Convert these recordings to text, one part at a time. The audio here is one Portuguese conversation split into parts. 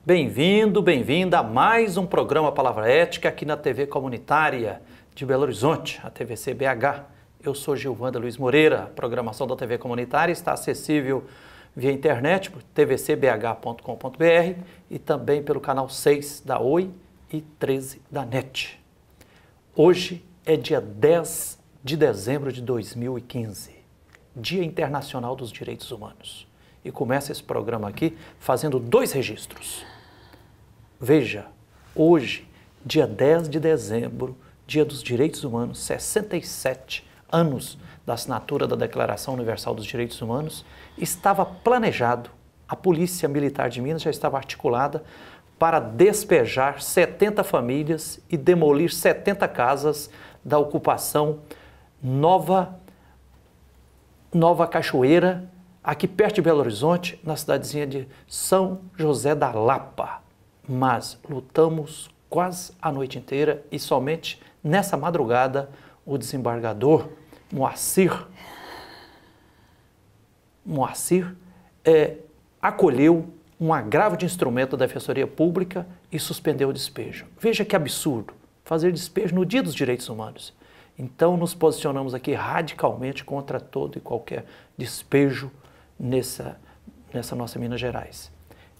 Bem-vindo, bem-vinda a mais um programa Palavra Ética aqui na TV Comunitária de Belo Horizonte, a TVC BH. Eu sou Gilvanda Luiz Moreira. A programação da TV Comunitária está acessível via internet por tvcbh.com.br e também pelo canal 6 da Oi e 13 da NET. Hoje é dia 10 de dezembro de 2015, Dia Internacional dos Direitos Humanos. E começa esse programa aqui fazendo dois registros. Veja, hoje, dia 10 de dezembro, Dia dos Direitos Humanos, 67 anos da assinatura da Declaração Universal dos Direitos Humanos, estava planejado, a Polícia Militar de Minas já estava articulada para despejar 70 famílias e demolir 70 casas da ocupação Nova Cachoeira, aqui perto de Belo Horizonte, na cidadezinha de São José da Lapa. Mas lutamos quase a noite inteira e somente nessa madrugada o desembargador Moacir acolheu um agravo de instrumento da Defensoria Pública e suspendeu o despejo. Veja que absurdo, fazer despejo no Dia dos Direitos Humanos. Então nos posicionamos aqui radicalmente contra todo e qualquer despejo nessa nossa Minas Gerais.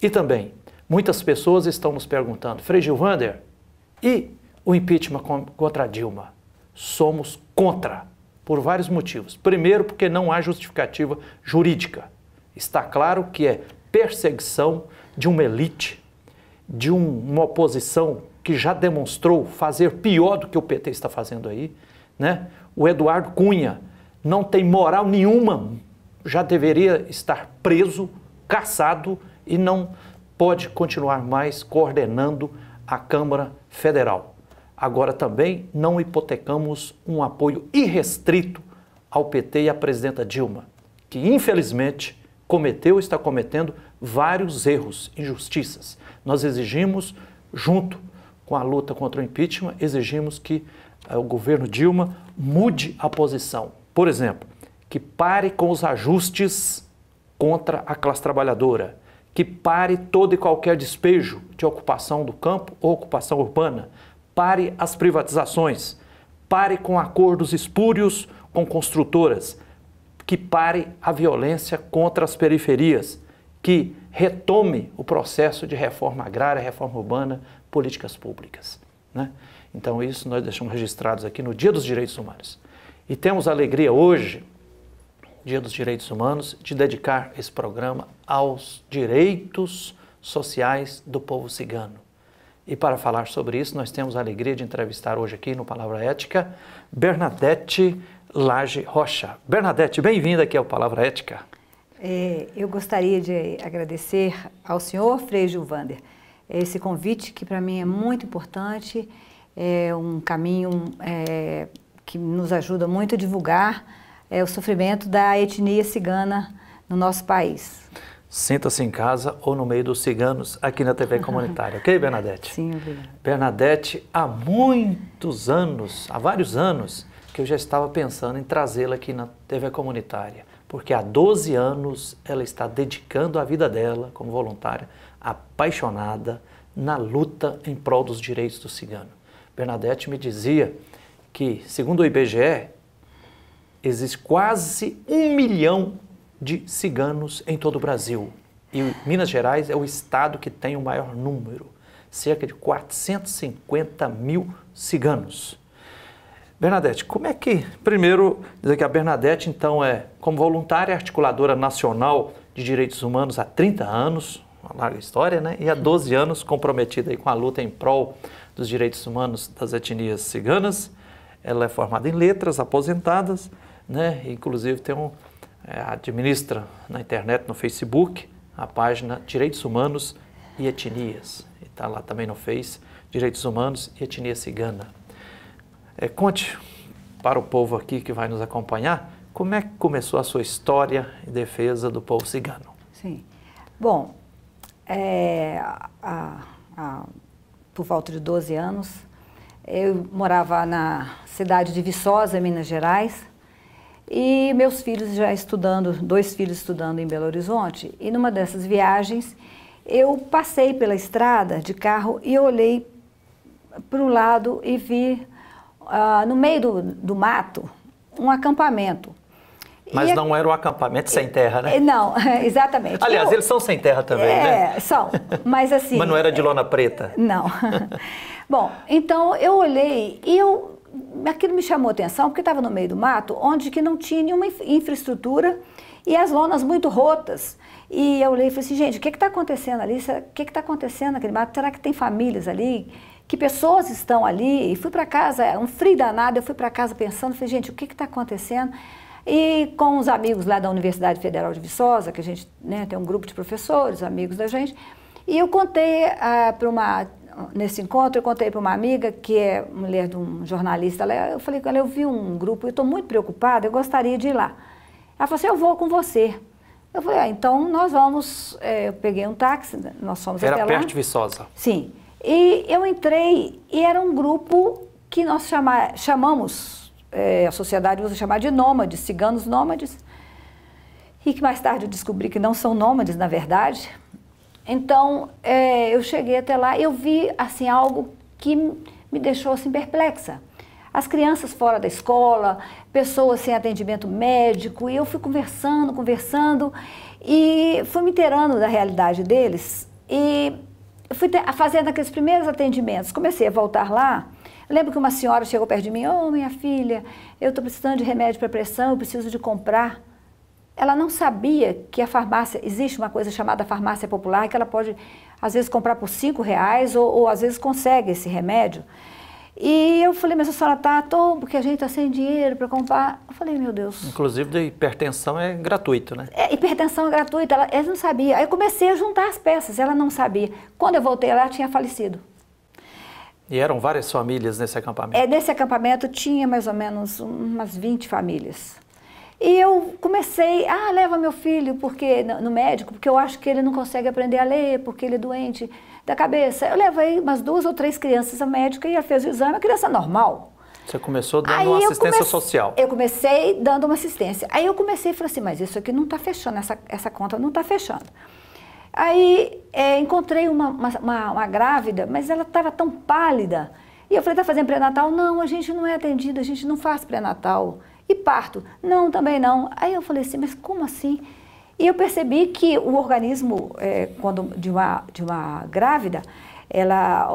E também, muitas pessoas estão nos perguntando, Frei Gilvander, e o impeachment contra a Dilma? Somos contra, por vários motivos. Primeiro, porque não há justificativa jurídica. Está claro que é perseguição de uma elite, de uma oposição que já demonstrou fazer pior do que o PT está fazendo aí, né? O Eduardo Cunha não tem moral nenhuma, já deveria estar preso, caçado e não pode continuar mais coordenando a Câmara Federal. Agora também não hipotecamos um apoio irrestrito ao PT e à presidenta Dilma, que infelizmente cometeu e está cometendo vários erros, injustiças. Nós exigimos, junto com a luta contra o impeachment, exigimos que o governo Dilma mude a posição. Por exemplo, que pare com os ajustes contra a classe trabalhadora, que pare todo e qualquer despejo de ocupação do campo ou ocupação urbana, pare as privatizações, pare com acordos espúrios com construtoras, que pare a violência contra as periferias, que retome o processo de reforma agrária, reforma urbana, políticas públicas, né? Então isso nós deixamos registrados aqui no Dia dos Direitos Humanos. E temos a alegria hoje, Dia dos Direitos Humanos, de dedicar esse programa aos direitos sociais do povo cigano. E para falar sobre isso, nós temos a alegria de entrevistar hoje aqui no Palavra Ética, Bernadette Lage Rocha. Bernadette, bem-vinda aqui ao Palavra Ética. Eu gostaria de agradecer ao senhor Frei Gilvander esse convite, que para mim é muito importante, é um caminho que nos ajuda muito a divulgar o sofrimento da etnia cigana no nosso país. Sinta-se em casa ou no meio dos ciganos aqui na TV Comunitária, ok, Bernadette? Sim, obrigada. Bernadette, há vários anos, que eu já estava pensando em trazê-la aqui na TV Comunitária, porque há 12 anos ela está dedicando a vida dela como voluntária, apaixonada, na luta em prol dos direitos do cigano. Bernadette me dizia que, segundo o IBGE, existe quase 1 milhão de ciganos em todo o Brasil. E Minas Gerais é o estado que tem o maior número, cerca de 450 mil ciganos. Bernadette, como é que, primeiro, dizer que a Bernadette, então, como voluntária articuladora nacional de direitos humanos há 30 anos, uma larga história, né? E há 12 anos comprometida aí com a luta em prol dos direitos humanos das etnias ciganas. Ela é formada em letras, aposentadas, né? Inclusive administra na internet, no Facebook, a página Direitos Humanos e Etnias. E está lá também no Face, Direitos Humanos e Etnia Cigana. Conte para o povo aqui que vai nos acompanhar, como é que começou a sua história em defesa do povo cigano? Sim. Bom, por volta de 12 anos, eu morava na cidade de Viçosa, Minas Gerais, e meus filhos já estudando, 2 filhos estudando em Belo Horizonte, e numa dessas viagens eu passei pela estrada de carro e olhei para o lado e vi, no meio do mato, um acampamento. Mas não era um acampamento sem terra, né? Não, exatamente. Aliás, eles são sem terra também, né? São, mas assim... Mas não era de lona preta? Não. Bom, então eu olhei e aquilo me chamou a atenção, porque estava no meio do mato, onde que não tinha nenhuma infraestrutura e as lonas muito rotas. E eu olhei e falei assim, gente, o que está acontecendo ali? O que está acontecendo naquele mato? Será que tem famílias ali? Que pessoas estão ali? E fui para casa, um frio danado, eu fui para casa pensando, falei, gente, o que está acontecendo? E com os amigos lá da Universidade Federal de Viçosa, que a gente, né, tem um grupo de professores, amigos da gente, e eu contei nesse encontro, eu contei para uma amiga, que é mulher de um jornalista lá, eu falei com ela, eu vi um grupo, eu estou muito preocupada, eu gostaria de ir lá. Ela falou assim, eu vou com você. Eu falei, então nós vamos, eu peguei um táxi, nós fomos até lá. Era perto de Viçosa? Sim. E eu entrei e era um grupo que nós chamamos, a sociedade usa chamar de nômades, ciganos nômades, e que mais tarde eu descobri que não são nômades, na verdade. Então, eu cheguei até lá e eu vi assim, algo que me deixou assim, perplexa. As crianças fora da escola, pessoas sem atendimento médico, e eu fui conversando, e fui me inteirando da realidade deles, e fui fazendo aqueles primeiros atendimentos. Comecei a voltar lá. Eu lembro que uma senhora chegou perto de mim, minha filha, eu estou precisando de remédio para pressão, eu preciso de comprar. Ela não sabia que a farmácia, existe uma coisa chamada farmácia popular, que ela pode, às vezes, comprar por R$5, ou às vezes consegue esse remédio. E eu falei, mas a senhora porque a gente está sem dinheiro para comprar. Eu falei, meu Deus. Inclusive, da hipertensão é gratuito, né? Hipertensão é gratuita, ela não sabia. Aí eu comecei a juntar as peças, ela não sabia. Quando eu voltei, ela tinha falecido. E eram várias famílias nesse acampamento? Nesse acampamento tinha mais ou menos umas 20 famílias. E eu comecei, leva meu filho no médico, porque eu acho que ele não consegue aprender a ler, porque ele é doente da cabeça. Eu levei umas 2 ou 3 crianças ao médico e ela fez o exame, a criança normal. Você começou dando uma assistência social? Eu comecei dando uma assistência. Aí eu comecei e falei assim, mas isso aqui não está fechando, essa conta não está fechando. Aí encontrei uma grávida, mas ela estava tão pálida. E eu falei, está fazendo pré-natal? Não, a gente não é atendido, a gente não faz pré-natal. E parto? Não, também não. Aí eu falei assim, mas como assim? E eu percebi que o organismo, de uma grávida,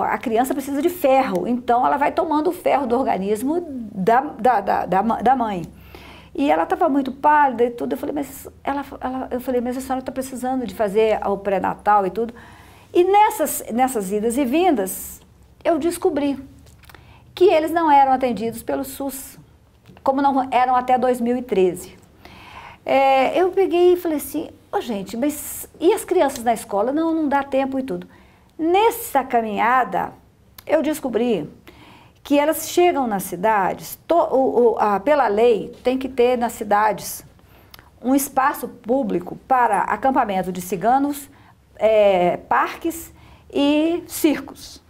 a criança precisa de ferro, então ela vai tomando o ferro do organismo da mãe. E ela estava muito pálida e tudo, eu falei, mas a senhora está precisando de fazer o pré-natal e tudo. E nessas idas e vindas, eu descobri que eles não eram atendidos pelo SUS, como não eram até 2013. Eu peguei e falei assim, gente, mas e as crianças na escola? Não dá tempo e tudo. Nessa caminhada, eu descobri que elas chegam nas cidades, pela lei, tem que ter nas cidades um espaço público para acampamento de ciganos, parques e circos.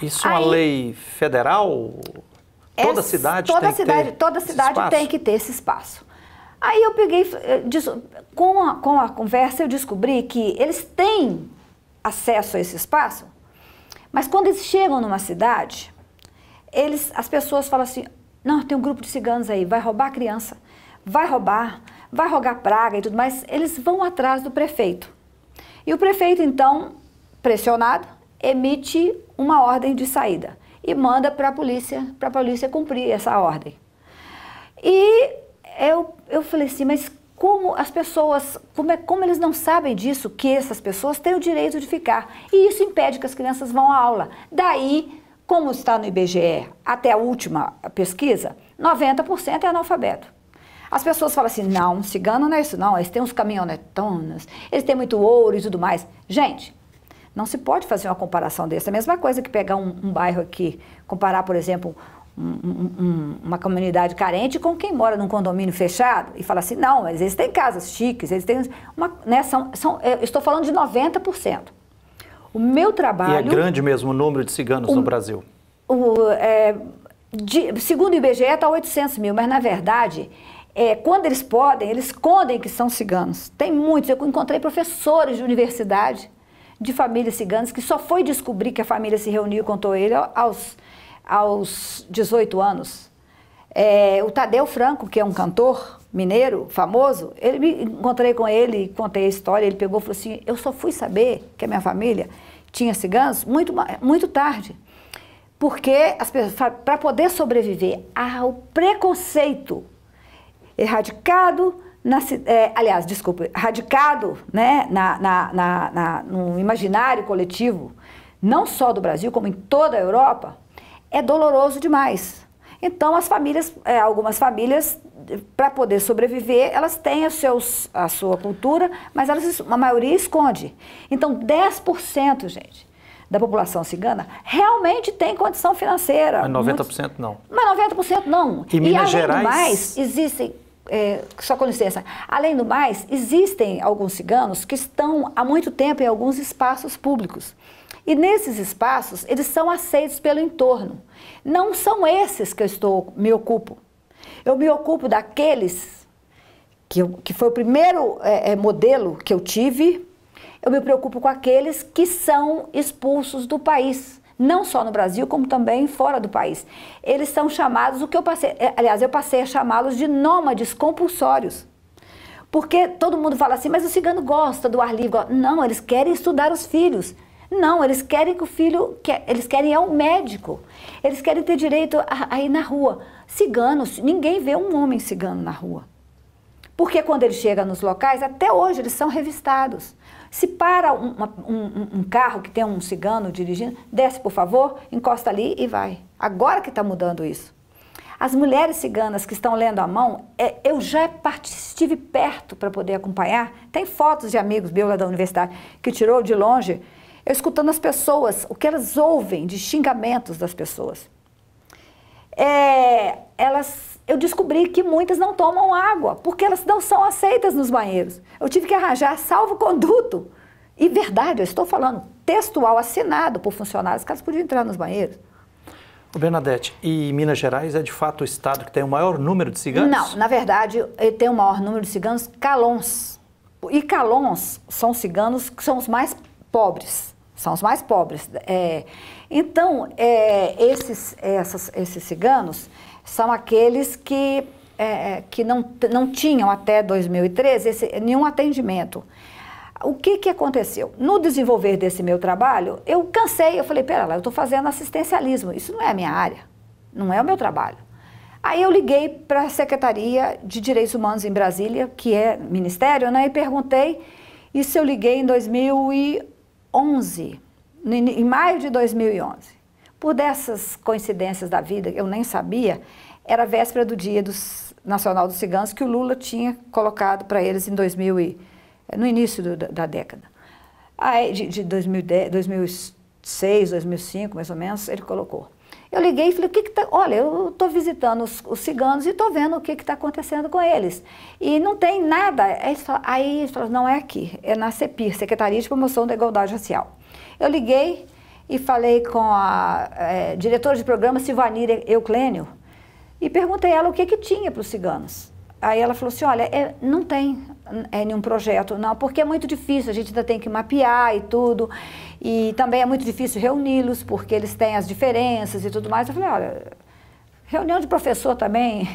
Isso é uma lei federal? Toda cidade tem que ter esse espaço. Aí eu peguei, com a conversa eu descobri que eles têm acesso a esse espaço, mas quando eles chegam numa cidade, as pessoas falam assim, não, tem um grupo de ciganos aí, vai roubar a criança, vai rogar praga e tudo mais, eles vão atrás do prefeito. E o prefeito, então, pressionado, emite uma ordem de saída e manda para a polícia cumprir essa ordem. E eu falei assim, mas como as pessoas, como eles não sabem disso, que essas pessoas têm o direito de ficar, e isso impede que as crianças vão à aula. Daí, como está no IBGE, até a última pesquisa, 90% é analfabeto. As pessoas falam assim, não, cigano não é isso não, eles têm uns caminhonetonas, eles têm muito ouro e tudo mais. Gente, não se pode fazer uma comparação dessa. É a mesma coisa que pegar um bairro aqui, comparar, por exemplo, uma comunidade carente com quem mora num condomínio fechado e falar assim, não, mas eles têm casas chiques, eles têm... eu estou falando de 90%. O meu trabalho... E é grande mesmo o número de ciganos no Brasil? Segundo o IBGE está 800 mil, mas na verdade, quando eles podem, eles escondem que são ciganos. Tem muitos, eu encontrei professores de universidade de famílias ciganas que só foi descobrir que a família se reuniu e contou ele aos 18 anos. O Tadeu Franco, que é um cantor mineiro famoso, encontrei com ele, contei a história, ele pegou e falou assim, eu só fui saber que a minha família tinha ciganos muito tarde, porque para poder sobreviver ao preconceito erradicado, radicado, né, no imaginário coletivo, não só do Brasil, como em toda a Europa, é doloroso demais. Então, algumas famílias, para poder sobreviver, elas têm a sua cultura, mas a maioria esconde. Então, 10%, gente, da população cigana realmente tem condição financeira. Mas 90% não. Mas 90% não. Em Minas além Gerais... do mais, existem... só com licença. Além do mais, existem alguns ciganos que estão há muito tempo em alguns espaços públicos. E nesses espaços, eles são aceitos pelo entorno. Não são esses que me ocupo. Eu me ocupo daqueles que foi o primeiro modelo que eu tive. Eu me preocupo com aqueles que são expulsos do país. Não só no Brasil, como também fora do país. Eles são chamados, eu passei a chamá-los de nômades compulsórios. Porque todo mundo fala assim, mas o cigano gosta do ar livre. Não, eles querem estudar os filhos. Não, eles querem que o filho, eles querem ir ao médico. Eles querem ter direito a ir na rua. Ciganos, ninguém vê um homem cigano na rua. Porque quando ele chega nos locais, até hoje eles são revistados. Se para um carro que tem um cigano dirigindo, desce por favor, encosta ali e vai. Agora que está mudando isso. As mulheres ciganas que estão lendo à mão, eu já estive perto para poder acompanhar. Tem fotos de amigos meus lá da universidade que tirou de longe, eu escutando as pessoas, o que elas ouvem de xingamentos das pessoas. Eu descobri que muitas não tomam água, porque elas não são aceitas nos banheiros. Eu tive que arranjar salvo-conduto. E verdade, eu estou falando, textual assinado por funcionários, que elas podiam entrar nos banheiros. Bernadette, e Minas Gerais é de fato o estado que tem o maior número de ciganos? Não, na verdade, ele tem o maior número de ciganos calons. E calons são ciganos que são os mais pobres. São os mais pobres. Então, esses ciganos são aqueles que não tinham até 2013 nenhum atendimento. O que aconteceu? No desenvolver desse meu trabalho, eu cansei, eu falei, pera lá, eu estou fazendo assistencialismo, isso não é a minha área, não é o meu trabalho. Aí eu liguei para a Secretaria de Direitos Humanos em Brasília, que é ministério, né, e perguntei, isso eu liguei em 2011, em maio de 2011. Por dessas coincidências da vida, eu nem sabia, era a véspera do Dia Nacional dos Ciganos que o Lula tinha colocado para eles no início da década. Aí, de 2010, 2006, 2005, mais ou menos, ele colocou. Eu liguei e falei, olha, eu estou visitando os ciganos e estou vendo o que está acontecendo com eles. E não tem nada. Aí eles falaram, não é aqui, é na CEPIR, Secretaria de Promoção da Igualdade Racial. Eu liguei e falei com a diretora de programa, Silvanir Euclênio, e perguntei a ela o que tinha para os ciganos. Aí ela falou assim, olha, não tem nenhum projeto, não, porque é muito difícil, a gente ainda tem que mapear e tudo, e também é muito difícil reuni-los, porque eles têm as diferenças e tudo mais. Eu falei, olha, reunião de professor também,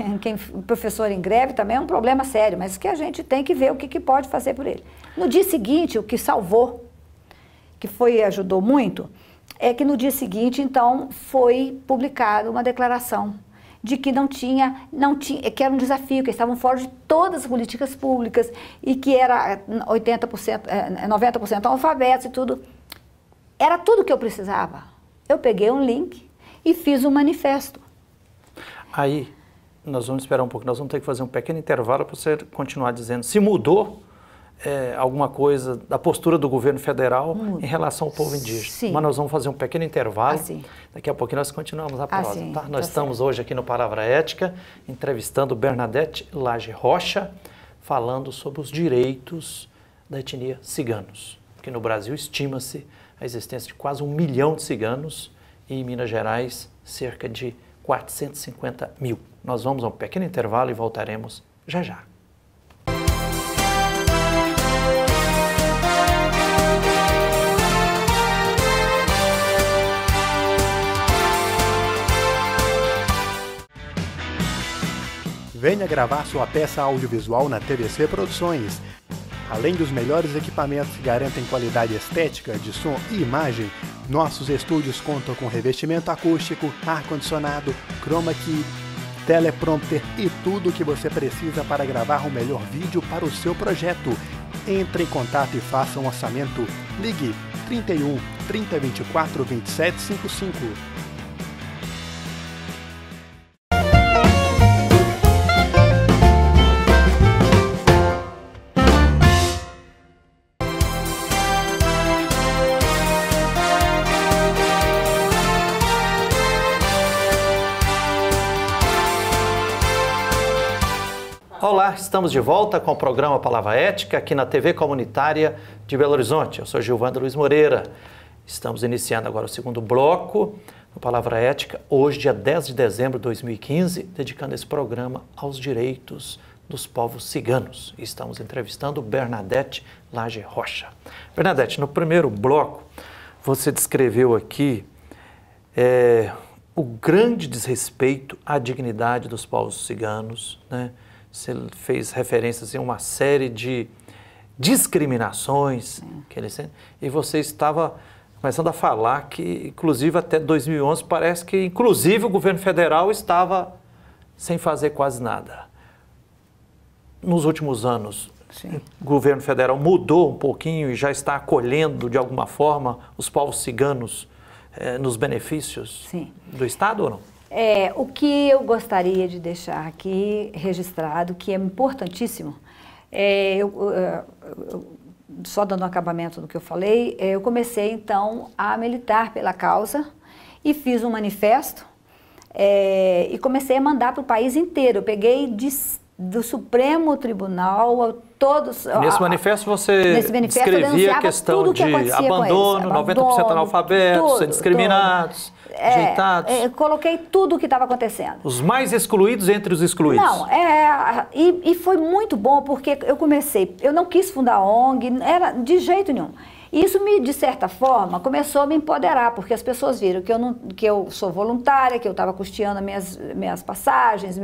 professor em greve também é um problema sério, mas que a gente tem que ver o que pode fazer por ele. No dia seguinte, o que salvou, ajudou muito, é que no dia seguinte, então, foi publicada uma declaração de que que era um desafio, que estavam fora de todas as políticas públicas e que era 90% analfabetos e tudo. Era tudo que eu precisava. Eu peguei um link e fiz um manifesto. Aí, nós vamos esperar um pouco, nós vamos ter que fazer um pequeno intervalo para você continuar dizendo se mudou alguma coisa da postura do governo federal em relação ao povo indígena. Sim. Mas nós vamos fazer um pequeno intervalo. Assim. Daqui a pouquinho nós continuamos a prosa. Assim, tá? Nós estamos hoje aqui no Palavra Ética, entrevistando Bernadette Lage Rocha, falando sobre os direitos da etnia ciganos. Porque no Brasil estima-se a existência de quase 1 milhão de ciganos e em Minas Gerais cerca de 450 mil. Nós vamos a um pequeno intervalo e voltaremos já já. Venha gravar sua peça audiovisual na TVC Produções. Além dos melhores equipamentos que garantem qualidade estética de som e imagem, nossos estúdios contam com revestimento acústico, ar-condicionado, chroma key, teleprompter e tudo o que você precisa para gravar o melhor vídeo para o seu projeto. Entre em contato e faça um orçamento. Ligue 31 3024 2755. Olá, estamos de volta com o programa Palavra Ética aqui na TV Comunitária de Belo Horizonte. Eu sou Gilvander Luiz Moreira. Estamos iniciando agora o segundo bloco do Palavra Ética, hoje, dia 10 de dezembro de 2015, dedicando esse programa aos direitos dos povos ciganos. Estamos entrevistando Bernadette Lage Rocha. Bernadette, no primeiro bloco, você descreveu aqui o grande desrespeito à dignidade dos povos ciganos, né? Você fez referências a uma série de discriminações que eles têm, e você estava começando a falar que, inclusive, até 2011, parece que, inclusive, o governo federal estava sem fazer quase nada. Nos últimos anos, o governo federal mudou um pouquinho e já está acolhendo, de alguma forma, os povos ciganos nos benefícios do Estado ou não? O que eu gostaria de deixar aqui registrado, que é importantíssimo, só dando um acabamento do que eu falei, eu comecei então a militar pela causa e fiz um manifesto e comecei a mandar para o país inteiro. Eu peguei do Supremo Tribunal a todos... Nesse manifesto você descrevia a questão de abandono, 90% analfabetos, ser discriminados, rejeitados. Coloquei tudo o que estava acontecendo. Os mais excluídos entre os excluídos. Não, e foi muito bom porque eu não quis fundar ONG, de jeito nenhum. Isso, de certa forma, começou a me empoderar, porque as pessoas viram que eu sou voluntária, que eu estava custeando minhas passagens,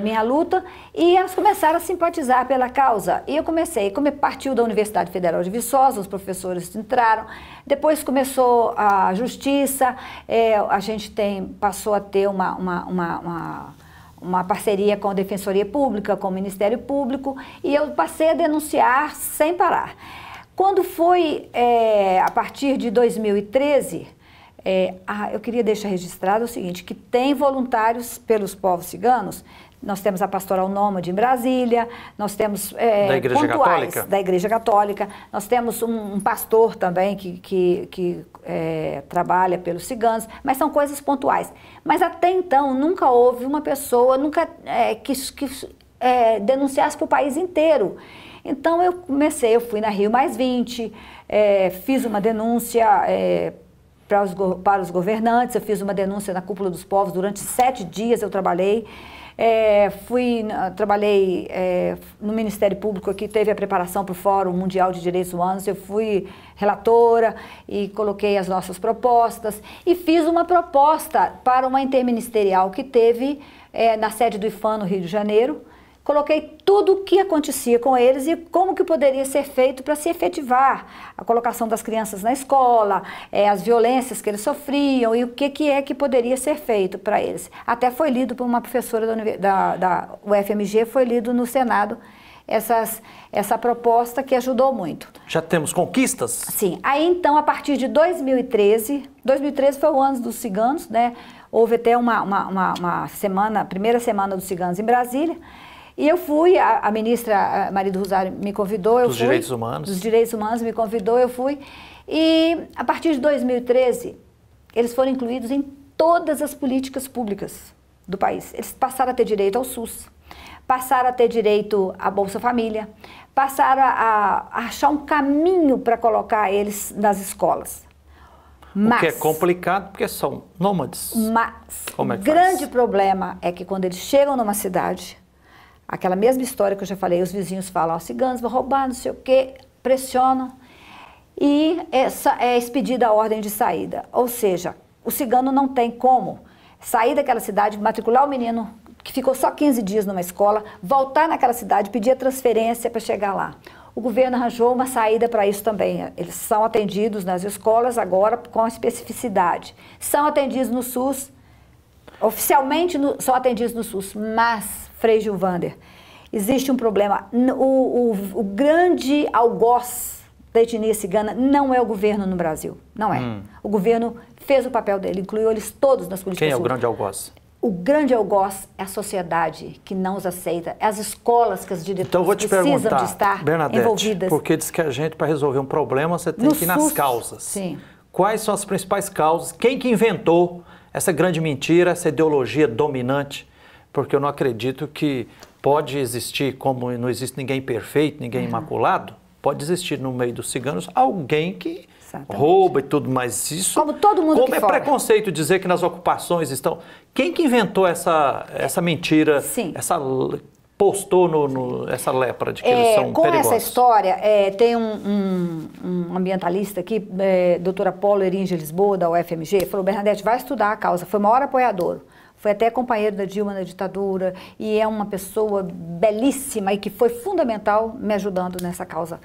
minha luta, e elas começaram a simpatizar pela causa. E eu comecei, como partiu da Universidade Federal de Viçosa, os professores entraram, depois começou a justiça, a gente passou a ter uma parceria com a Defensoria Pública, com o Ministério Público, e eu passei a denunciar sem parar. Quando foi a partir de 2013, eu queria deixar registrado o seguinte, que tem voluntários pelos povos ciganos. Nós temos a Pastoral Nômade em Brasília, nós temos da Igreja Católica? Da Igreja Católica, nós temos um pastor também que trabalha pelos ciganos, mas são coisas pontuais. Mas até então nunca houve uma pessoa que denunciasse para o país inteiro. Então eu fui na Rio+20, fiz uma denúncia para os governantes, eu fiz uma denúncia na Cúpula dos Povos, durante 7 dias eu trabalhei. Trabalhei no Ministério Público, que teve a preparação para o Fórum Mundial de Direitos Humanos, eu fui relatora e coloquei as nossas propostas e fiz uma proposta para uma interministerial que teve na sede do IFAM, no Rio de Janeiro. Coloquei tudo o que acontecia com eles e como que poderia ser feito para se efetivar a colocação das crianças na escola, as violências que eles sofriam e o que poderia ser feito para eles. Até foi lido por uma professora da UFMG, foi lido no Senado essa proposta que ajudou muito. Já temos conquistas? Sim. Aí então, a partir de 2013 foi o ano dos ciganos, né? Houve até uma semana, a primeira semana dos ciganos em Brasília. E eu fui, a ministra Maria do Rosário me convidou, Dos Direitos Humanos. Dos Direitos Humanos me convidou, eu fui. E a partir de 2013, eles foram incluídos em todas as políticas públicas do país. Eles passaram a ter direito ao SUS, passaram a ter direito à Bolsa Família, passaram a achar um caminho para colocar eles nas escolas. O que é complicado, porque são nômades. Mas Como é que o grande problema é que quando eles chegam numa cidade, aquela mesma história que eu já falei, os vizinhos falam, os ciganos vão roubar, não sei o quê, pressionam, e é expedida a ordem de saída. Ou seja, o cigano não tem como sair daquela cidade, matricular o menino que ficou só 15 dias numa escola, voltar naquela cidade, pedir a transferência para chegar lá. O governo arranjou uma saída para isso também. Eles são atendidos nas escolas agora com especificidade. São atendidos no SUS, oficialmente são atendidos no SUS, mas, Frei Gilvander, existe um problema. O grande algoz da etnia cigana não é o governo no Brasil, não é. O governo fez o papel dele, incluiu eles todos nas políticas Quem é o públicas. grande algoz? O grande algoz é a sociedade que não os aceita, é as escolas que as diretoras precisam de estar Bernadette, envolvidas. porque diz que a gente, para resolver um problema, você tem que ir nas causas. Sim. Quais são as principais causas? Quem que inventou essa grande mentira, essa ideologia dominante? Porque eu não acredito que pode existir, como não existe ninguém perfeito, ninguém imaculado, pode existir no meio dos ciganos alguém que rouba e tudo, mas isso... Como todo mundo Como é preconceito dizer que nas ocupações estão... Quem que inventou essa mentira, Sim. postou essa lepra de que eles são com perigosos? essa história, tem um ambientalista aqui, doutora Paulo Eringe Lisboa, da UFMG, falou, Bernadette, vai estudar a causa, foi o maior apoiador. Foi até companheiro da Dilma na ditadura e é uma pessoa belíssima e que foi fundamental me ajudando nessa causa,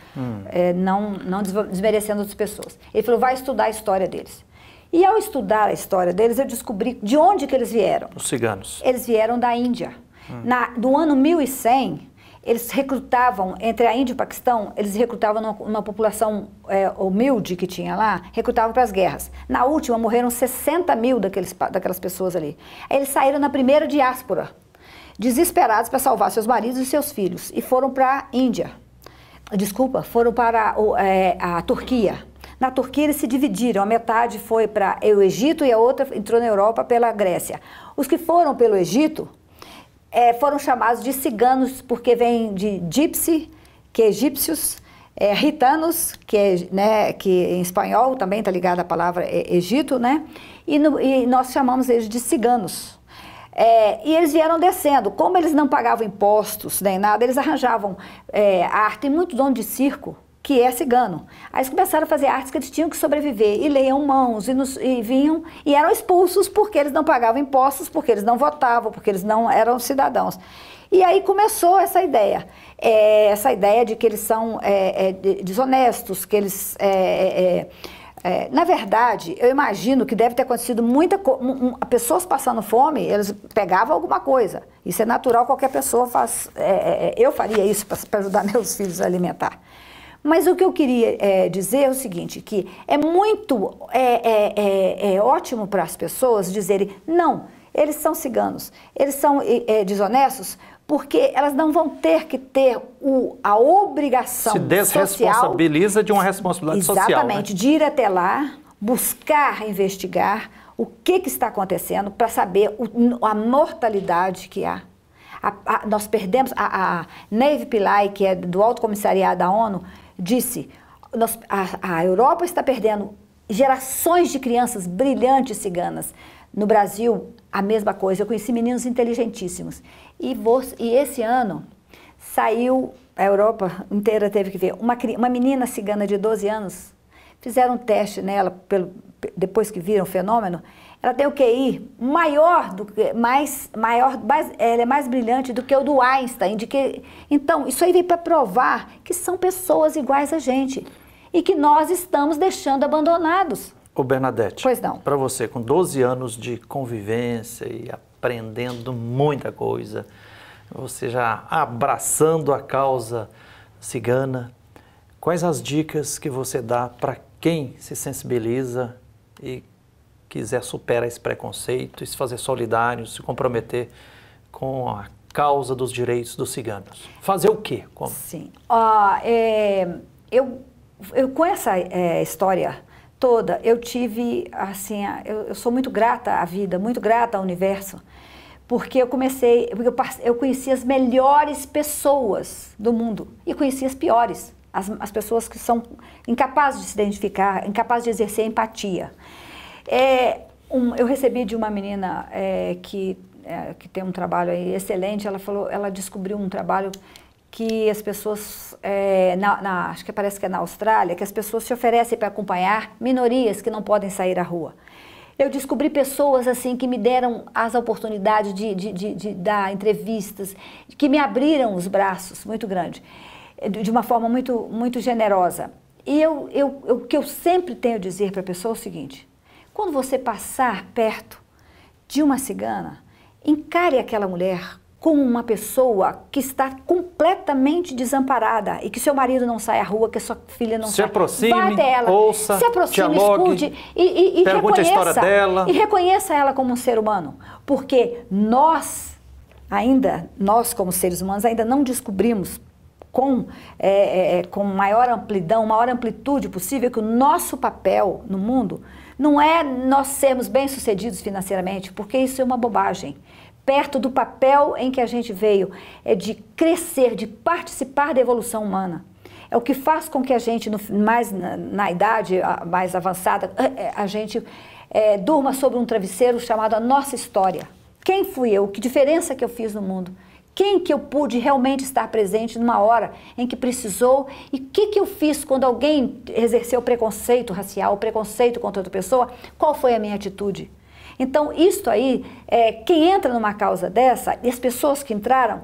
não desmerecendo outras pessoas. Ele falou, vai estudar a história deles. E ao estudar a história deles, eu descobri de onde que eles vieram. Os ciganos. Eles vieram da Índia. Do ano 1100, eles recrutavam, entre a Índia e o Paquistão, eles recrutavam uma população humilde que tinha lá, recrutavam para as guerras. Na última, morreram 60 mil daquelas pessoas ali. Aí eles saíram na primeira diáspora, desesperados para salvar seus maridos e seus filhos, e foram para a Índia. Desculpa, foram para a Turquia. Na Turquia eles se dividiram, a metade foi para o Egito e a outra entrou na Europa pela Grécia. Os que foram pelo Egito foram chamados de ciganos, porque vem de gypsy, que é egípcios, gitanos, que em espanhol também está ligada a palavra Egito, né? E nós chamamos eles de ciganos. E eles vieram descendo. Como eles não pagavam impostos nem nada, eles arranjavam arte. Tem muito dono de circo que é cigano. Aí eles começaram a fazer artes que eles tinham que sobreviver, e leiam mãos, e vinham, e eram expulsos porque eles não pagavam impostos, porque eles não votavam, porque eles não eram cidadãos. E aí começou essa ideia de que eles são desonestos, que eles... na verdade, eu imagino que deve ter acontecido pessoas passando fome, eles pegavam alguma coisa. Isso é natural, qualquer pessoa faz. Eu faria isso para ajudar meus filhos a alimentar. Mas o que eu queria dizer é o seguinte, que é muito ótimo para as pessoas dizerem, não, eles são ciganos, eles são desonestos, porque elas não vão ter que ter a obrigação social... Se desresponsabiliza de uma responsabilidade social. Exatamente, de ir até lá, buscar, investigar o que está acontecendo para saber a mortalidade que há. Nós perdemos, a Neve Pillay, que é do Alto Comissariado da ONU, disse, a Europa está perdendo gerações de crianças brilhantes ciganas. No Brasil, a mesma coisa. Eu conheci meninos inteligentíssimos. E esse ano saiu, a Europa inteira teve que ver, uma menina cigana de 12 anos, fizeram um teste nela, depois que viram o fenômeno, ela tem o QI ela é mais brilhante do que o do Einstein. Então, isso aí veio para provar que são pessoas iguais a gente e que nós estamos deixando abandonados. Ô Bernadette, pois não. Para você, com 12 anos de convivência e aprendendo muita coisa, você já abraçando a causa cigana, quais as dicas que você dá para quem se sensibiliza e quiser superar esse preconceito e se fazer solidário, se comprometer com a causa dos direitos dos ciganos? Fazer o quê? Como? Sim. Eu com essa história toda, eu tive, assim, eu sou muito grata à vida, muito grata ao universo, porque eu conheci as melhores pessoas do mundo e conheci as piores, as pessoas que são incapazes de se identificar, incapazes de exercer empatia. Eu recebi de uma menina que tem um trabalho aí excelente, ela descobriu um trabalho que as pessoas, acho que parece que é na Austrália, que as pessoas se oferecem para acompanhar minorias que não podem sair à rua. Eu descobri pessoas assim que me deram as oportunidades de dar entrevistas, que me abriram os braços muito grande, de uma forma muito generosa. E o que eu sempre tenho a dizer para a pessoa é o seguinte: quando você passar perto de uma cigana, encare aquela mulher como uma pessoa que está completamente desamparada e que seu marido não sai à rua, que sua filha não sai. Se aproxime, vá até ela, ouça, se aproxime, dialogue, escute e pergunte a história dela. E reconheça ela como um ser humano, porque nós como seres humanos, ainda não descobrimos com maior amplidão, maior amplitude possível que o nosso papel no mundo não é nós sermos bem-sucedidos financeiramente, porque isso é uma bobagem. Perto do papel em que a gente veio, é de crescer, de participar da evolução humana. É o que faz com que a gente, na idade mais avançada, a gente durma sobre um travesseiro chamado a nossa história. Quem fui eu? Que diferença que eu fiz no mundo? Quem que eu pude realmente estar presente numa hora em que precisou? E o que eu fiz quando alguém exerceu preconceito racial, preconceito contra outra pessoa? Qual foi a minha atitude? Então, isso aí, quem entra numa causa dessa, e as pessoas que entraram,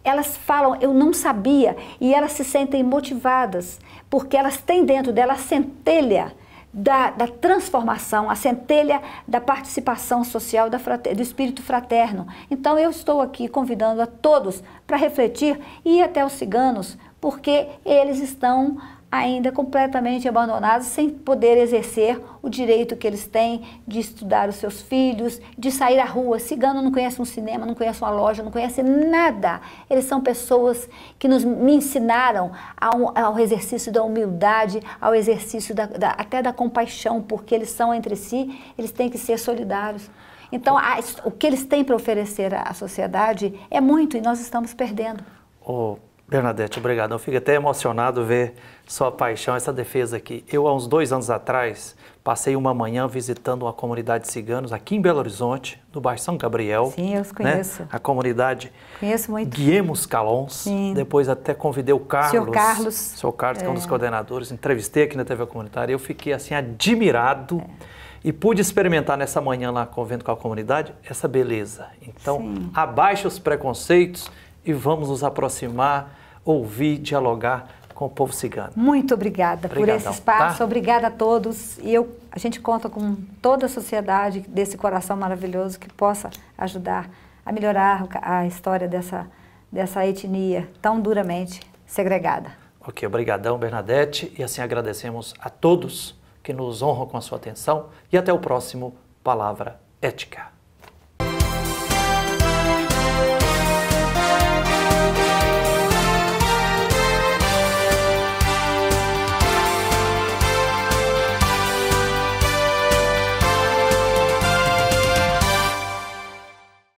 elas falam, eu não sabia, e elas se sentem motivadas, porque elas têm dentro dela a centelha da transformação, a centelha da participação social, do espírito fraterno. Então, eu estou aqui convidando a todos para refletir e ir até os ciganos, porque eles estão ainda completamente abandonados, sem poder exercer o direito que eles têm de estudar os seus filhos, de sair à rua. Cigano não conhece um cinema, não conhece uma loja, não conhece nada. Eles são pessoas que me ensinaram ao exercício da humildade, ao exercício até da compaixão, porque eles são entre si, eles têm que ser solidários. Então, o que eles têm para oferecer à sociedade é muito, e nós estamos perdendo. Bernadette, obrigado. Eu fico até emocionado ver sua paixão, essa defesa aqui. Eu, há uns 2 anos atrás, passei uma manhã visitando uma comunidade de ciganos aqui em Belo Horizonte, no bairro São Gabriel. Sim, eu os conheço. Né? A comunidade Conheço muito. Guiemos Calons. Sim. Depois até convidei o Carlos. Senhor Carlos. Que é um dos coordenadores. Entrevistei aqui na TV Comunitária. Eu fiquei assim admirado e pude experimentar nessa manhã lá convivendo com a comunidade essa beleza. Então, abaixe os preconceitos e vamos nos aproximar, ouvir, dialogar com o povo cigano. Muito obrigada por esse espaço, obrigada a todos. E a gente conta com toda a sociedade desse coração maravilhoso que possa ajudar a melhorar a história dessa etnia tão duramente segregada. Ok, obrigadão, Bernadette. E assim agradecemos a todos que nos honram com a sua atenção. E até o próximo Palavra Ética.